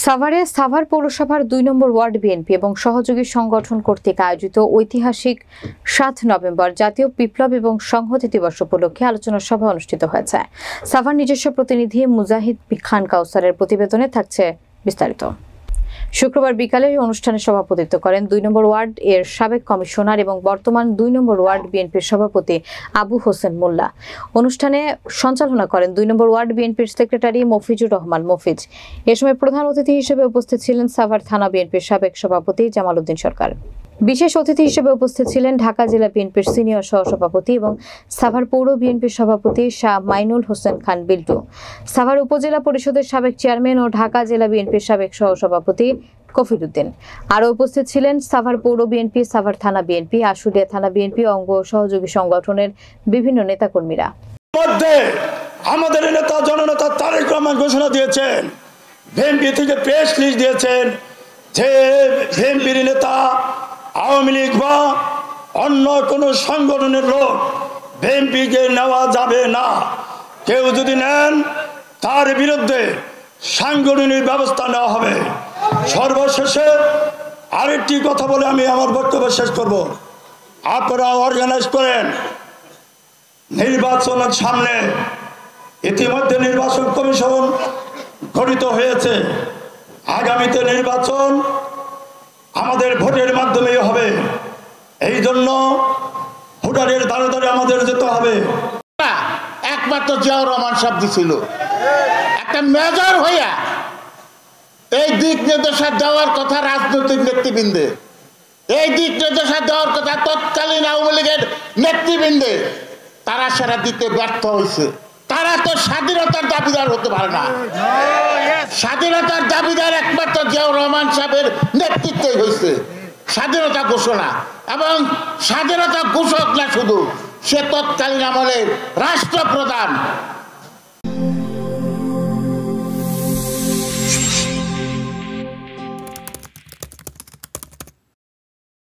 সাভার পৌরসভার ২ নম্বর word BNP এবং সহযোগী সংগঠন কর্তৃক আয়োজিত ঐতিহাসিক ৭ নভেম্বর জাতীয় বিপ্লব এবং সংহতি দিবস উপলক্ষে আলোচনা সভা অনুষ্ঠিত হয়েছে। সাভার নিজস্ব প্রতিনিধি মুজাহিদ খান কাউসারের প্রতিবেদনে থাকছে বিস্তারিত। শুক্রবার বিকালে অনুষ্ঠানে সভাপতিত্ব করেন ২ নম্বর ওয়ার্ড এর সাবেক কমিশনার এবং বর্তমান ২ নম্বর ওয়ার্ড বিএনপির সভাপতি আবু হোসেন মোল্লা। অনুষ্ঠানে সঞ্চালনা করেন ২ নম্বর ওয়ার্ড বিএনপির সেক্রেটারি মফিজুর রহমান মফিজ। এ সময় প্রধান অতিথি হিসেবে উপস্থিত ছিলেন সাভার থানা বিএনপির সাবেক সভাপতি জামাল উদ্দিন সরকার। বিশেষ অতিথি হিসেবে উপস্থিত ছিলেন ঢাকা জেলা বিএনপির সিনিয়র সহসভাপতি এবং সাভার পৌর বিএনপির সভাপতি শাহ মাইনুল হোসেন খান বিল্টু, সাভার উপজেলা পরিষদের সাবেক চেয়ারম্যান ও ঢাকা জেলা বিএনপির সাবেক সহসভাপতি কফিল উদ্দিন। আরও উপস্থিত ছিলেন সাভার পৌর বিএনপি, সাভার থানা বিএনপি, আশুলিয়া থানা বিএনপি, অঙ্গ সহযোগী সংগঠনের বিভিন্ন নেতাকর্মীরা। আমাদের নেতা জননেতা তারেক রহমান ঘোষণা দিয়েছেন, বিএনপি থেকে প্রেস লিস্ট দিয়েছেন যে বিএনপির নেতা আওয়ামী লীগ বা অন্য কোনো সংগঠনের লোক বিএনপিকে নেওয়া যাবে না। কেউ যদি নেন তার বিরুদ্ধে সাংগঠনিক ব্যবস্থা নেওয়া হবে। সর্বশেষে আরেকটি কথা বলে আমি আমার বক্তব্য শেষ করব। আপনারা অর্গানাইজ করেন নির্বাচনের সামনে। ইতিমধ্যে নির্বাচন কমিশন গঠিত হয়েছে। আগামীতে নির্বাচন আমাদের ভোটের মাধ্যমেই হবে। এই জন্য ভোটারের দ্বারে দ্বারে আমাদের যেতে হবে। একমাত্র জিয়াউর রহমান সাহেব দিছিল একটা মেজর হইয়া এই দিক নির্দেশনা দেওয়ার কথা রাজনৈতিক নেতৃবৃন্দে, এই দিক নির্দেশনা দেওয়ার কথা তৎকালীন আওয়ামী লীগের নেতৃবৃন্দে, তারা সেটা দিতে ব্যর্থ হয়েছে। তারা তো স্বাধীনতার দাবিদার হতে পারে না। স্বাধীনতার দাবিদার একমাত্র জিয়াউর রহমান সাহেবের নেতৃত্বে হয়েছে স্বাধীনতা ঘোষণা। এবং স্বাধীনতা ঘোষক না শুধু, সে তৎকালীন আমলের রাষ্ট্রপ্রধান